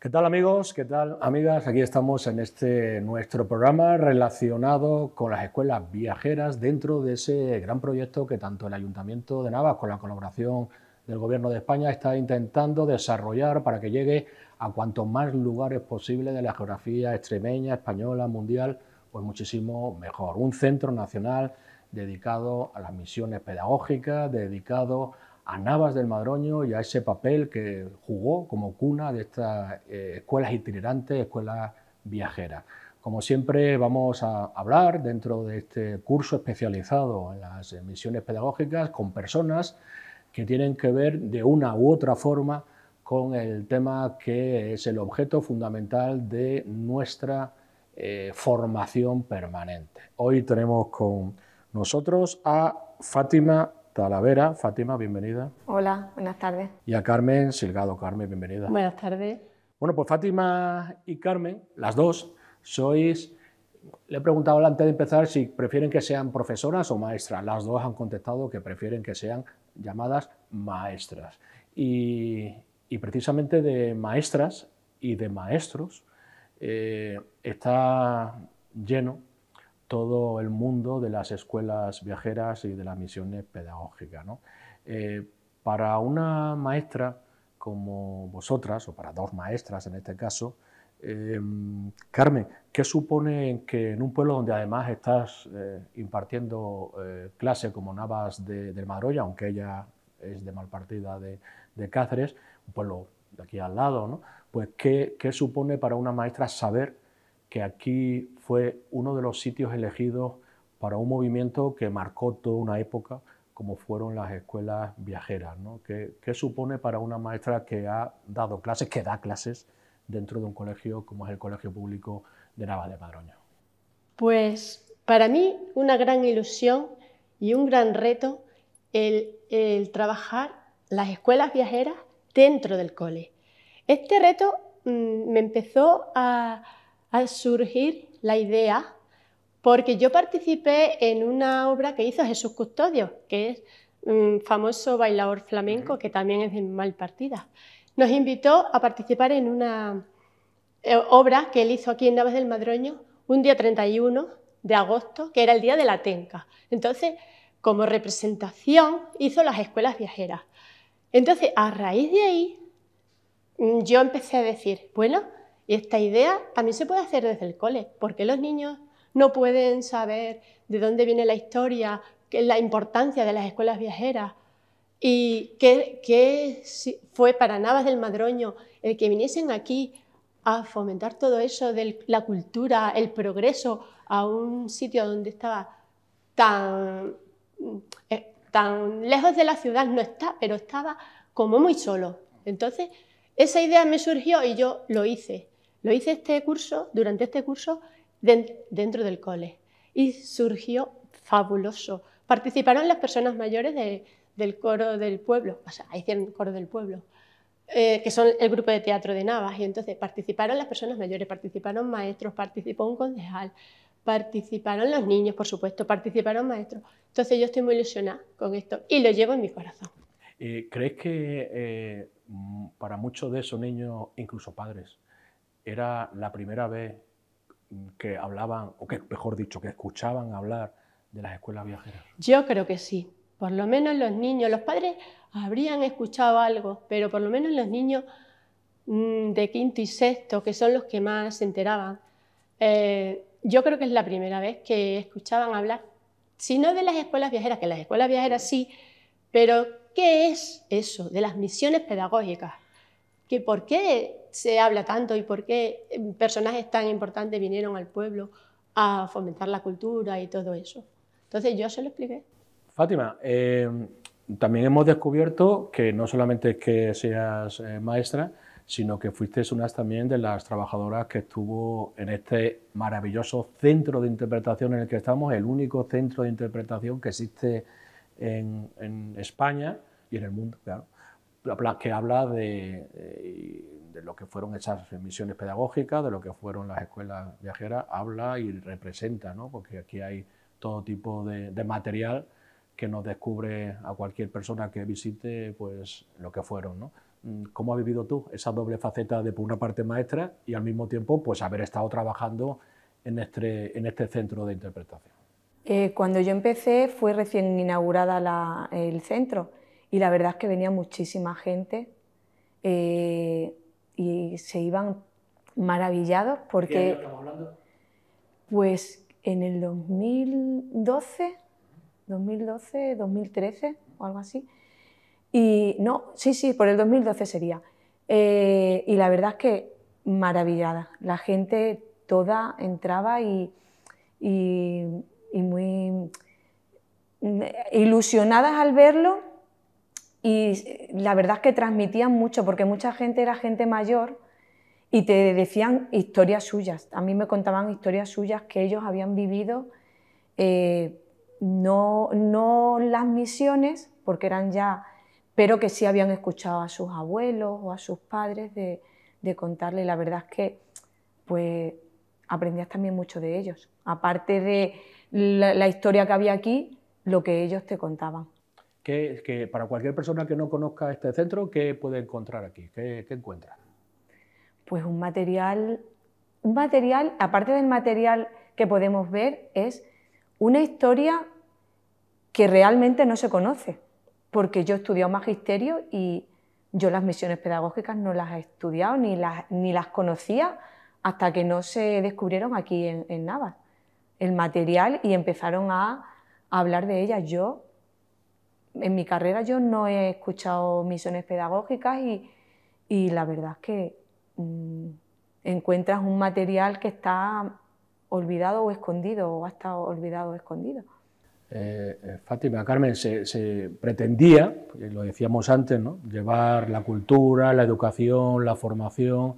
¿Qué tal amigos? ¿Qué tal amigas? Aquí estamos en nuestro programa relacionado con las escuelas viajeras dentro de ese gran proyecto que tanto el Ayuntamiento de Navas, con la colaboración del Gobierno de España, está intentando desarrollar para que llegue a cuantos más lugares posible de la geografía extremeña, española, mundial, pues muchísimo mejor. Un centro nacional dedicado a las misiones pedagógicas, dedicado a Navas del Madroño y a ese papel que jugó como cuna de estas escuelas itinerantes, escuelas viajeras. Como siempre vamos a hablar dentro de este curso especializado en las misiones pedagógicas con personas que tienen que ver de una u otra forma con el tema que es el objeto fundamental de nuestra formación permanente. Hoy tenemos con nosotros a Fátima Talavera. Fátima, bienvenida. Hola, buenas tardes. Y a Carmen Silgado. Carmen, bienvenida. Buenas tardes. Bueno, pues Fátima y Carmen, las dos, sois... Le he preguntado antes de empezar si prefieren que sean profesoras o maestras. Las dos han contestado que prefieren que sean llamadas maestras. Y precisamente de maestras y de maestros está lleno todo el mundo de las escuelas viajeras y de las misiones pedagógicas, ¿no? Para una maestra como vosotras, o para dos maestras en este caso, Carmen, ¿qué supone que en un pueblo donde además estás impartiendo clase como Navas del Madroño, aunque ella es de Malpartida de Cáceres, un pueblo de aquí al lado, ¿no? Pues ¿qué supone para una maestra saber que aquí fue uno de los sitios elegidos para un movimiento que marcó toda una época, como fueron las escuelas viajeras, ¿no? ¿Qué supone para una maestra que ha dado clases, que da clases dentro de un colegio como es el Colegio Público de Navas del Madroño? Pues para mí una gran ilusión y un gran reto el trabajar las escuelas viajeras dentro del cole. Este reto me empezó a surgir la idea porque yo participé en una obra que hizo Jesús Custodio, que es un famoso bailador flamenco que también es de Malpartida. Nos invitó a participar en una obra que él hizo aquí en Navas del Madroño un día 31 de agosto, que era el día de la Tenca. Entonces, como representación, hizo las escuelas viajeras. Entonces, a raíz de ahí, yo empecé a decir, bueno, esta idea también se puede hacer desde el cole. ¿Por qué los niños no pueden saber de dónde viene la historia, qué es la importancia de las escuelas viajeras? ¿Y qué fue para Navas del Madroño el que viniesen aquí a fomentar todo eso de la cultura, el progreso, a un sitio donde estaba tan lejos de la ciudad? No está, pero estaba como muy solo. Entonces, esa idea me surgió y yo lo hice. Lo hice durante este curso dentro del cole. Y surgió fabuloso. Participaron las personas mayores del coro del pueblo, o sea, hicieron coro del pueblo, que son el grupo de teatro de Navas, y entonces participaron las personas mayores, participaron maestros, participó un concejal, participaron los niños, por supuesto, participaron maestros. Entonces yo estoy muy ilusionada con esto y lo llevo en mi corazón. ¿Crees que para muchos de esos niños, incluso padres, era la primera vez que hablaban, o que mejor dicho, que escuchaban hablar de las escuelas viajeras? Yo creo que sí. Por lo menos los niños, los padres habrían escuchado algo, pero por lo menos los niños de quinto y sexto, que son los que más se enteraban, yo creo que es la primera vez que escuchaban hablar, si no de las escuelas viajeras, que las escuelas viajeras sí, pero ¿qué es eso de las misiones pedagógicas? ¿Que por qué se habla tanto y por qué personajes tan importantes vinieron al pueblo a fomentar la cultura y todo eso? Entonces yo se lo expliqué. Fátima, también hemos descubierto que no solamente es que seas maestra, sino que fuiste una también de las trabajadoras que estuvo en este maravilloso centro de interpretación en el que estamos, el único centro de interpretación que existe en España y en el mundo, claro, que habla de lo que fueron esas misiones pedagógicas, de lo que fueron las escuelas viajeras, habla y representa, ¿no? Porque aquí hay todo tipo de material que nos descubre a cualquier persona que visite pues, lo que fueron, ¿no? ¿Cómo has vivido tú esa doble faceta de, por una parte, maestra y al mismo tiempo pues haber estado trabajando en este centro de interpretación? Cuando yo empecé fue recién inaugurada el centro y la verdad es que venía muchísima gente y se iban maravillados porque... ¿Qué año estamos hablando? Pues en el 2012, 2013 o algo así. Y no, sí, por el 2012 sería. Y la verdad es que maravillada. La gente toda entraba y muy ilusionadas al verlo, y la verdad es que transmitían mucho, porque mucha gente era gente mayor y te decían historias suyas. A mí me contaban historias suyas que ellos habían vivido, no las misiones, porque eran ya, pero que sí habían escuchado a sus abuelos o a sus padres de contarle. La verdad es que pues aprendías también mucho de ellos, aparte de la historia que había aquí, lo que ellos te contaban. Que para cualquier persona que no conozca este centro, ¿qué puede encontrar aquí? ¿Qué encuentra? Pues un material, aparte del material que podemos ver, es una historia que realmente no se conoce, porque yo he estudiado magisterio y yo las misiones pedagógicas no las he estudiado ni las conocía hasta que no se descubrieron aquí en Navas el material y empezaron a hablar de ellas. Yo, en mi carrera, yo no he escuchado misiones pedagógicas y la verdad es que encuentras un material que está olvidado o escondido, o ha estado olvidado o escondido. Fátima, Carmen, se pretendía, lo decíamos antes, ¿no?, llevar la cultura, la educación, la formación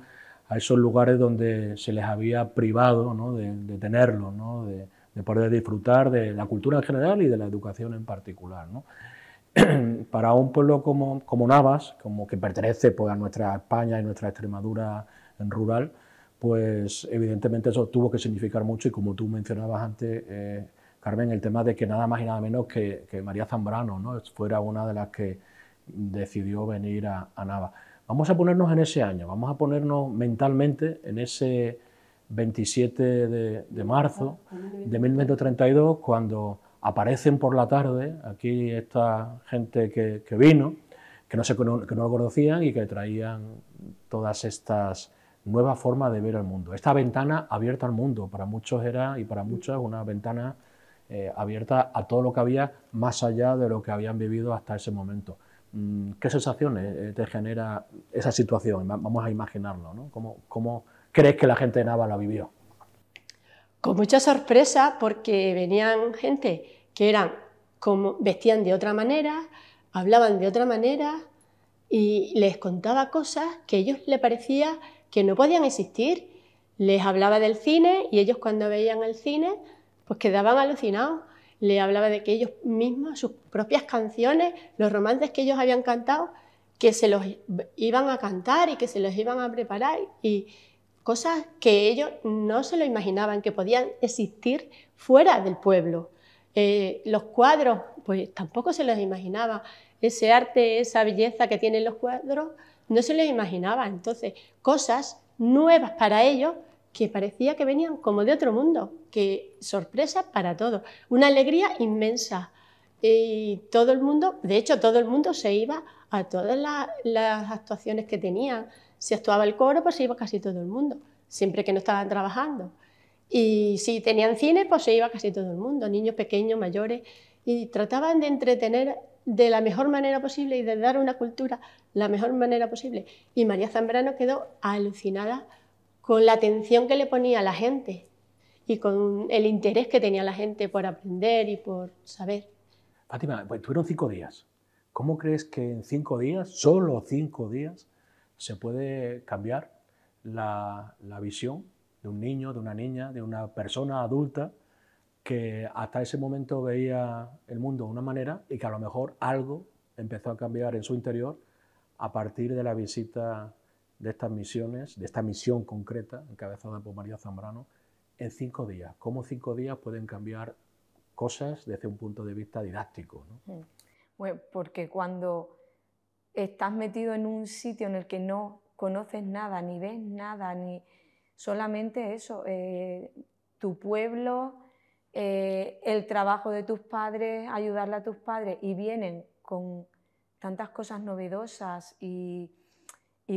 a esos lugares donde se les había privado, ¿no?, de tenerlo, ¿no?, de poder disfrutar de la cultura en general y de la educación en particular, ¿no? Para un pueblo como Navas, como que pertenece pues a nuestra España y nuestra Extremadura en rural, pues evidentemente eso tuvo que significar mucho y, como tú mencionabas antes, Carmen, el tema de que nada más y nada menos que María Zambrano, ¿no?, fuera una de las que decidió venir a Navas. Vamos a ponernos en ese año, vamos a ponernos mentalmente en ese 27 de marzo de 1932, cuando aparecen por la tarde aquí esta gente que vino, que no lo conocían y que traían todas estas nuevas formas de ver el mundo. Esta ventana abierta al mundo, para muchos era, y para muchas, una ventana abierta a todo lo que había más allá de lo que habían vivido hasta ese momento. ¿Qué sensaciones te genera esa situación? Vamos a imaginarlo, ¿no? ¿Cómo crees que la gente de Navas la vivió? Con mucha sorpresa, porque venían gente que vestían de otra manera, hablaban de otra manera y les contaba cosas que a ellos les parecía que no podían existir. Les hablaba del cine y ellos, cuando veían el cine, pues quedaban alucinados. Les hablaba de que ellos mismos, sus propias canciones, los romances que ellos habían cantado, que se los iban a cantar y que se los iban a preparar, y cosas que ellos no se lo imaginaban que podían existir fuera del pueblo. Los cuadros, pues tampoco se los imaginaba. Ese arte, esa belleza que tienen los cuadros, no se los imaginaba. Entonces, cosas nuevas para ellos que parecía que venían como de otro mundo, que sorpresa para todos. Una alegría inmensa. Y todo el mundo, de hecho, todo el mundo se iba a todas las actuaciones que tenían. Si actuaba el coro, pues se iba casi todo el mundo, siempre que no estaban trabajando. Y si tenían cine, pues se iba casi todo el mundo, niños pequeños, mayores, y trataban de entretener de la mejor manera posible y de dar una cultura la mejor manera posible. Y María Zambrano quedó alucinada con la atención que le ponía a la gente y con el interés que tenía la gente por aprender y por saber. Fátima, pues tuvieron 5 días. ¿Cómo crees que en 5 días, solo 5 días, se puede cambiar la visión de un niño, de una niña, de una persona adulta que hasta ese momento veía el mundo de una manera y que a lo mejor algo empezó a cambiar en su interior a partir de la visita de estas misiones, de esta misión concreta encabezada por María Zambrano, en 5 días? ¿Cómo 5 días pueden cambiar cosas desde un punto de vista didáctico, ¿no? Bueno, porque cuando estás metido en un sitio en el que no conoces nada, ni ves nada, ni solamente eso, tu pueblo, el trabajo de tus padres, ayudarle a tus padres, y vienen con tantas cosas novedosas y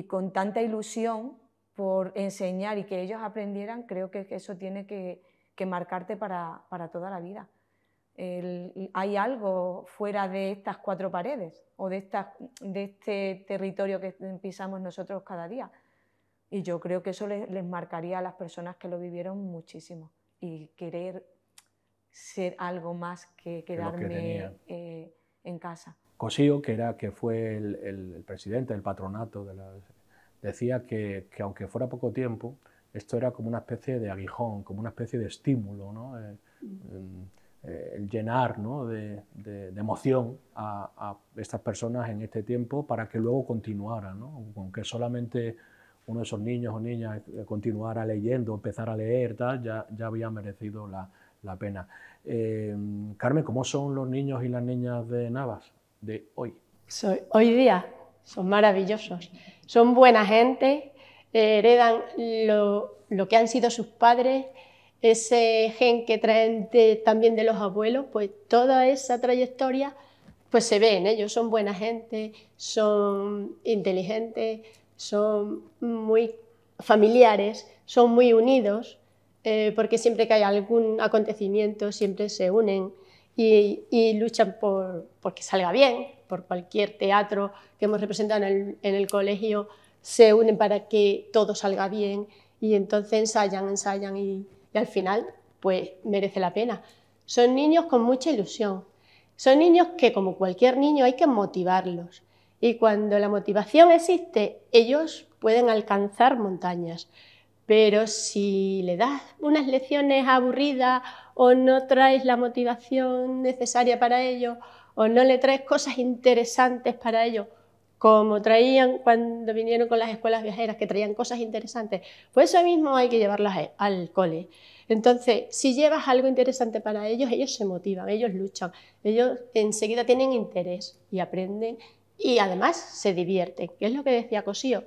con tanta ilusión por enseñar y que ellos aprendieran. Creo que eso tiene que marcarte para toda la vida. Hay algo fuera de estas cuatro paredes o de este territorio que pisamos nosotros cada día. Y yo creo que eso les marcaría a las personas que lo vivieron muchísimo, y querer ser algo más que quedarme en casa. Cosío, que fue el presidente del patronato, decía que aunque fuera poco tiempo, esto era como una especie de aguijón, como una especie de estímulo, ¿no? El llenar, ¿no? de emoción a estas personas en este tiempo para que luego continuaran, ¿no? Aunque solamente uno de esos niños o niñas continuara leyendo, empezara a leer, tal, ya había merecido la pena. Carmen, ¿cómo son los niños y las niñas de Navas de hoy? Hoy día son maravillosos, son buena gente, heredan lo que han sido sus padres, ese gen que traen también de los abuelos, pues toda esa trayectoria pues se ve en ellos. Son buena gente, son inteligentes, son muy familiares, son muy unidos, porque siempre que hay algún acontecimiento siempre se unen y luchan por que salga bien. Por cualquier teatro que hemos representado en el colegio se unen para que todo salga bien, y entonces ensayan y al final pues merece la pena. Son niños con mucha ilusión, son niños que, como cualquier niño, hay que motivarlos, y cuando la motivación existe ellos pueden alcanzar montañas. Pero si le das unas lecciones aburridas o no traes la motivación necesaria para ello, o no le traes cosas interesantes para ello, como traían cuando vinieron con las escuelas viajeras, que traían cosas interesantes, pues eso mismo hay que llevarlas al cole. Entonces, si llevas algo interesante para ellos, ellos se motivan, ellos luchan, ellos enseguida tienen interés y aprenden, y además se divierten, que es lo que decía Cosío.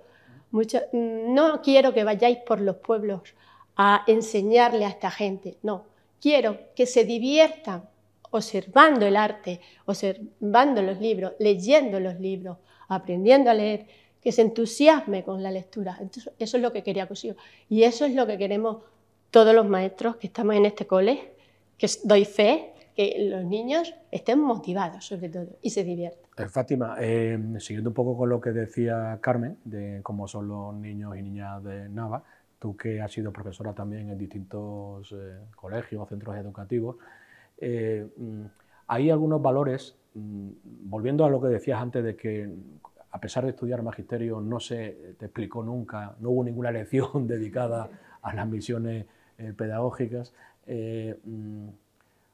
No quiero que vayáis por los pueblos a enseñarle a esta gente, no, quiero que se diviertan observando el arte, observando los libros, leyendo los libros, aprendiendo a leer, que se entusiasme con la lectura. Entonces, eso es lo que quería Cosío, y eso es lo que queremos todos los maestros que estamos en este cole, que doy fe, que los niños estén motivados sobre todo y se diviertan. Fátima, siguiendo un poco con lo que decía Carmen, de cómo son los niños y niñas de Navas, tú que has sido profesora también en distintos colegios o centros educativos, hay algunos valores, volviendo a lo que decías antes de que a pesar de estudiar magisterio no se te explicó nunca, no hubo ninguna lección dedicada a las misiones pedagógicas,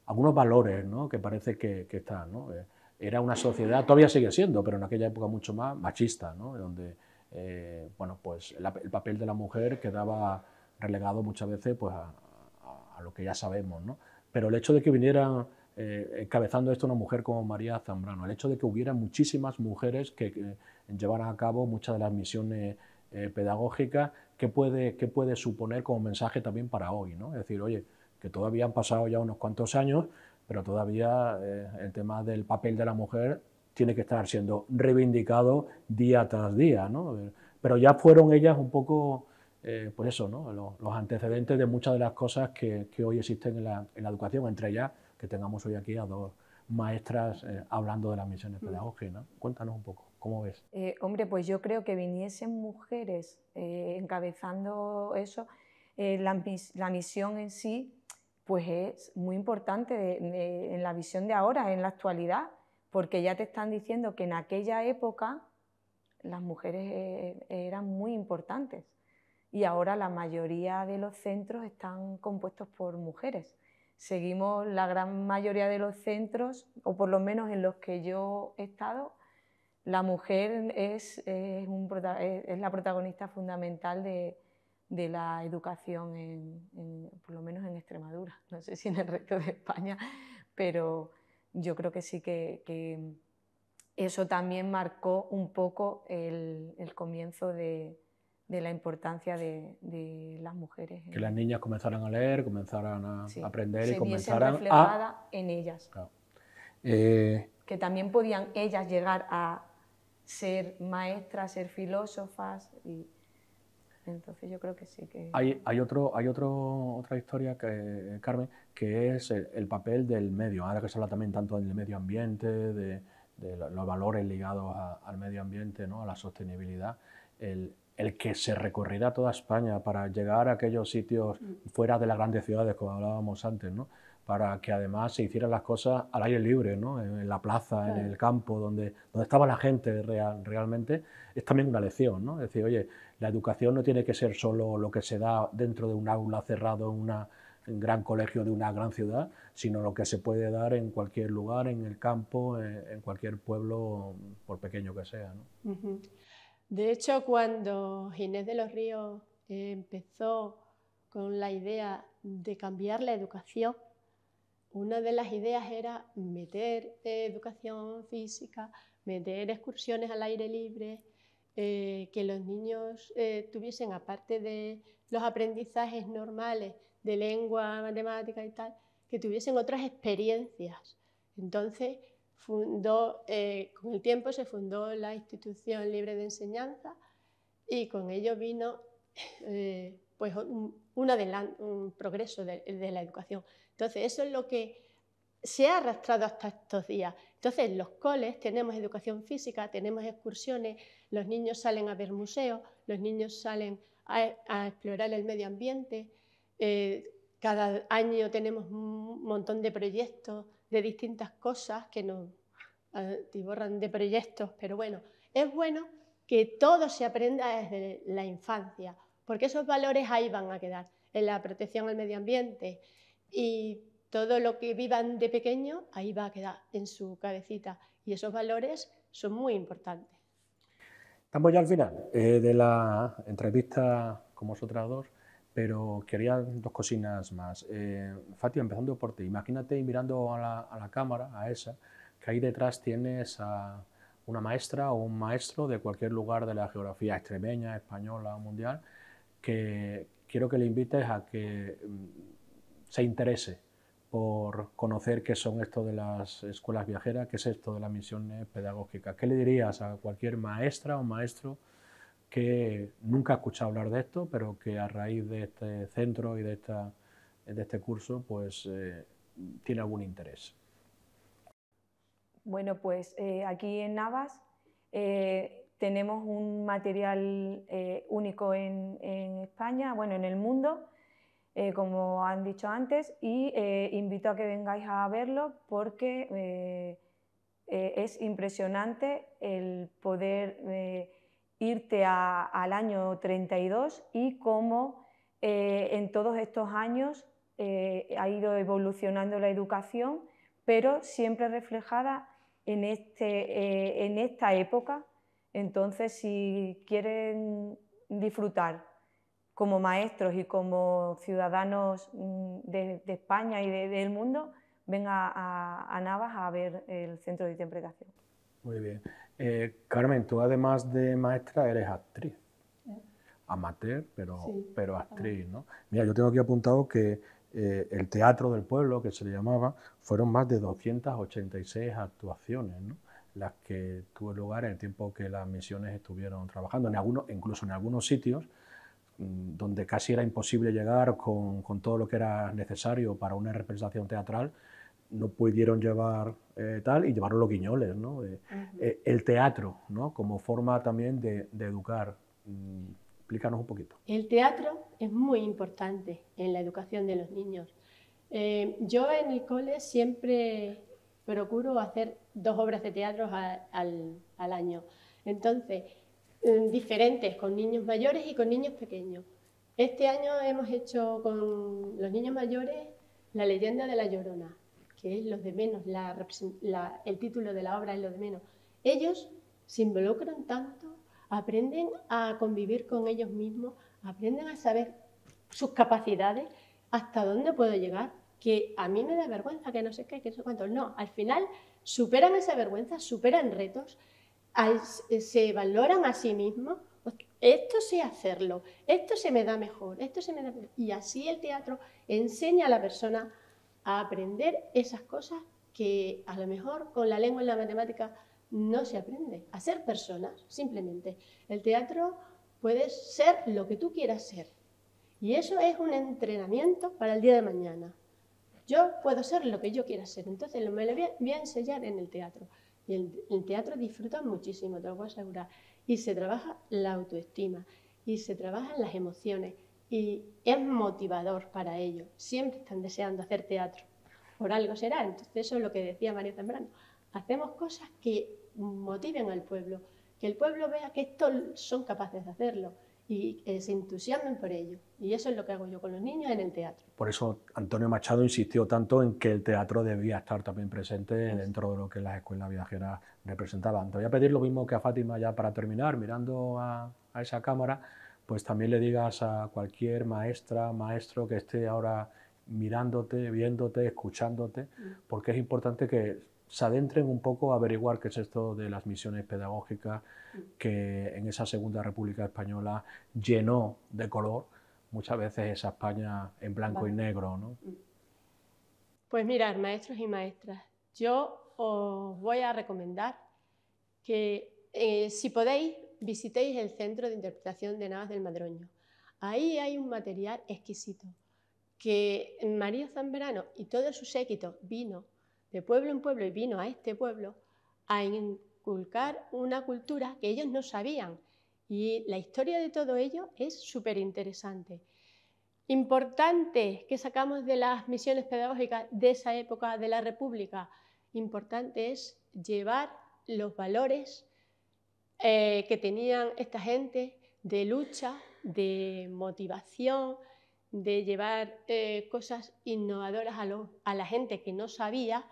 algunos valores, ¿no? Que parece que están, ¿no? Era una sociedad, todavía sigue siendo, pero en aquella época mucho más machista, ¿no? Donde bueno, pues el papel de la mujer quedaba relegado muchas veces pues, a lo que ya sabemos, ¿no? Pero el hecho de que viniera encabezando esto una mujer como María Zambrano, el hecho de que hubiera muchísimas mujeres que llevaran a cabo muchas de las misiones pedagógicas, ¿qué puede suponer como mensaje también para hoy, ¿no? Es decir, oye, que todavía han pasado ya unos cuantos años, pero todavía el tema del papel de la mujer tiene que estar siendo reivindicado día tras día, ¿no? Pero ya fueron ellas un poco, pues eso, ¿no? Los antecedentes de muchas de las cosas que hoy existen en la educación, entre ellas que tengamos hoy aquí a dos maestras hablando de las misiones pedagógicas, ¿no? Cuéntanos un poco, ¿cómo ves? Hombre, pues yo creo que viniesen mujeres encabezando eso, la misión en sí, pues es muy importante en la visión de ahora, en la actualidad, porque ya te están diciendo que en aquella época las mujeres eran muy importantes, y ahora la mayoría de los centros están compuestos por mujeres. Seguimos la gran mayoría de los centros, o por lo menos en los que yo he estado, la mujer es la protagonista fundamental de la educación, por lo menos en Extremadura. No sé si en el resto de España, pero yo creo que sí que eso también marcó un poco el comienzo de la importancia de las mujeres. Que las niñas comenzaran a leer, comenzaran a aprender y comenzaran reflejadas en ellas. Claro. Que también podían ellas llegar a ser maestras, ser filósofas. Y entonces yo creo que sí que... Hay otra historia, Carmen, que es el papel del medio. Ahora que se habla también tanto del medio ambiente, de los valores ligados al medio ambiente, ¿no? A la sostenibilidad, el que se recorriera toda España para llegar a aquellos sitios fuera de las grandes ciudades, como hablábamos antes, ¿no? Para que además se hicieran las cosas al aire libre, ¿no? En la plaza, claro, en el campo, donde estaba la gente realmente, es también una lección, ¿no? Es decir, oye, la educación no tiene que ser solo lo que se da dentro de un aula cerrado en un gran colegio de una gran ciudad, sino lo que se puede dar en cualquier lugar, en el campo, en cualquier pueblo, por pequeño que sea, ¿no? Uh-huh. De hecho, cuando Ginés de los Ríos empezó con la idea de cambiar la educación, una de las ideas era meter educación física, meter excursiones al aire libre, que los niños tuviesen, aparte de los aprendizajes normales de lengua, matemática y tal, que tuviesen otras experiencias. Entonces, con el tiempo se fundó la Institución Libre de Enseñanza y con ello vino pues un progreso de la educación. Entonces, eso es lo que se ha arrastrado hasta estos días. Entonces, en los coles tenemos educación física, tenemos excursiones, los niños salen a ver museos, los niños salen a explorar el medio ambiente. Cada año tenemos un montón de proyectos de distintas cosas que nos atiborran de proyectos, pero bueno, es bueno que todo se aprenda desde la infancia, porque esos valores ahí van a quedar, en la protección al medio ambiente, y todo lo que vivan de pequeño ahí va a quedar en su cabecita, y esos valores son muy importantes. Estamos ya al final de la entrevista con vosotras dos, pero quería dos cosinas más. Fátima, empezando por ti, imagínate mirando a la cámara, a esa, que ahí detrás tienes a una maestra o un maestro de cualquier lugar de la geografía extremeña, española o mundial, que quiero que le invites a que se interese por conocer qué son esto de las escuelas viajeras, qué es esto de las misiones pedagógicas. ¿Qué le dirías a cualquier maestra o maestro que nunca ha escuchado hablar de esto, pero que a raíz de este centro y de este curso pues tiene algún interés? Bueno, pues aquí en Navas tenemos un material único en España, bueno, en el mundo, como han dicho antes, y invito a que vengáis a verlo porque es impresionante el poder irte al año 32 y cómo en todos estos años ha ido evolucionando la educación, pero siempre reflejada en esta época. Entonces, si quieren disfrutar como maestros y como ciudadanos de España y del mundo, venga a Navas a ver el centro de interpretación. Muy bien. Carmen, tú además de maestra eres actriz. Amateur, pero actriz, ¿no? Mira, yo tengo aquí apuntado que el Teatro del Pueblo, que se le llamaba, fueron más de 286 actuaciones, ¿no? Las que tuvo lugar en el tiempo que las misiones estuvieron trabajando, incluso en algunos sitios donde casi era imposible llegar con todo lo que era necesario para una representación teatral, no pudieron llevar tal y llevaron los guiñoles, ¿no? El teatro, ¿no? Como forma también de educar. Explícanos un poquito. El teatro es muy importante en la educación de los niños. Yo en el cole siempre procuro hacer 2 obras de teatro al año. Entonces, diferentes, con niños mayores y con niños pequeños. Este año hemos hecho con los niños mayores La leyenda de la Llorona, que es lo de menos, el título de la obra es lo de menos. Ellos se involucran tanto, aprenden a convivir con ellos mismos, aprenden a saber sus capacidades, hasta dónde puedo llegar, que a mí me da vergüenza, que no sé qué, que no sé cuánto. No, al final superan esa vergüenza, superan retos, se valoran a sí mismos. Esto sé hacerlo, esto se me da mejor, esto se me da mejor. Y así el teatro enseña a la persona a aprender esas cosas que a lo mejor con la lengua y la matemática no se aprende. A ser personas, simplemente. El teatro puede ser lo que tú quieras ser. Y eso es un entrenamiento para el día de mañana. Yo puedo ser lo que yo quiera ser, entonces me lo voy a enseñar en el teatro. Y el teatro disfruta muchísimo, te lo puedo asegurar. Y se trabaja la autoestima, y se trabajan las emociones, y es motivador para ellos. Siempre están deseando hacer teatro. Por algo será. Entonces eso es lo que decía María Zambrano. Hacemos cosas que motiven al pueblo, que el pueblo vea que estos son capaces de hacerlo y que se entusiasmen por ello. Y eso es lo que hago yo con los niños en el teatro. Por eso Antonio Machado insistió tanto en que el teatro debía estar también presente dentro de lo que las escuelas viajeras representaban. Te voy a pedir lo mismo que a Fátima ya para terminar, mirando a esa cámara, pues también le digas a cualquier maestra, maestro que esté ahora mirándote, viéndote, escuchándote, porque es importante que se adentren un poco a averiguar qué es esto de las misiones pedagógicas que en esa Segunda República Española llenó de color muchas veces esa España en blanco y negro, ¿no? Pues mirad, maestros y maestras, yo os voy a recomendar que si podéis visitéis el Centro de Interpretación de Navas del Madroño. Ahí hay un material exquisito que María Zambrano y todo su séquito vino de pueblo en pueblo y vino a este pueblo a inculcar una cultura que ellos no sabían. Y la historia de todo ello es súper interesante. Importante que sacamos de las misiones pedagógicas de esa época de la República, importante es llevar los valores que tenían esta gente de lucha, de motivación, de llevar cosas innovadoras a la gente que no sabía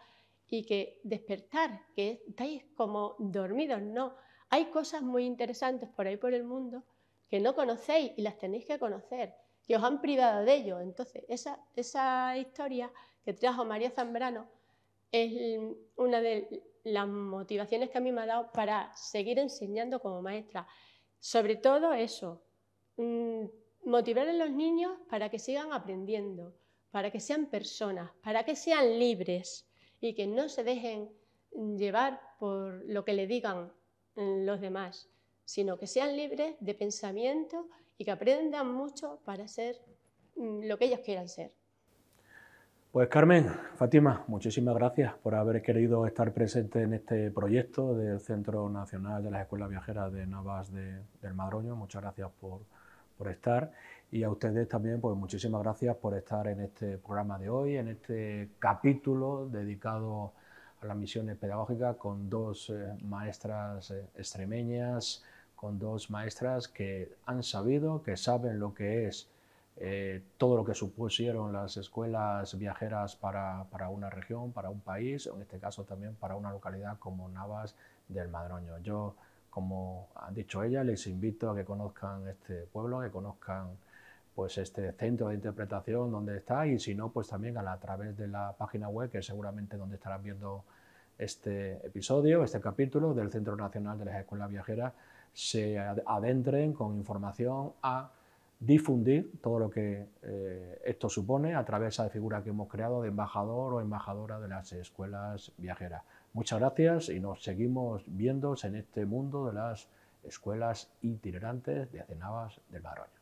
y que despertar, que estáis como dormidos, no. Hay cosas muy interesantes por ahí por el mundo que no conocéis y las tenéis que conocer, que os han privado de ello. Entonces, esa historia que trajo María Zambrano es una de las motivaciones que a mí me ha dado para seguir enseñando como maestra. Sobre todo eso, motivar a los niños para que sigan aprendiendo, para que sean personas, para que sean libres y que no se dejen llevar por lo que le digan los demás, sino que sean libres de pensamiento y que aprendan mucho para ser lo que ellos quieran ser. Pues Carmen, Fátima, muchísimas gracias por haber querido estar presente en este proyecto del Centro Nacional de las Escuelas Viajeras de Navas del Madroño. Muchas gracias por estar, y a ustedes también pues muchísimas gracias por estar en este programa de hoy, en este capítulo dedicado a las misiones pedagógicas con dos maestras extremeñas, con dos maestras que han sabido, que saben lo que es todo lo que supusieron las escuelas viajeras para una región, para un país, en este caso también para una localidad como Navas del Madroño. Yo, como han dicho ellas, les invito a que conozcan este pueblo, que conozcan pues este centro de interpretación donde está, y si no, pues también a través de la página web, que seguramente donde estarán viendo este episodio, este capítulo del Centro Nacional de las Escuelas Viajeras, se adentren con información a difundir todo lo que esto supone a través de esa figura que hemos creado de embajador o embajadora de las escuelas viajeras. Muchas gracias y nos seguimos viendo en este mundo de las escuelas itinerantes de Navas del Madroño.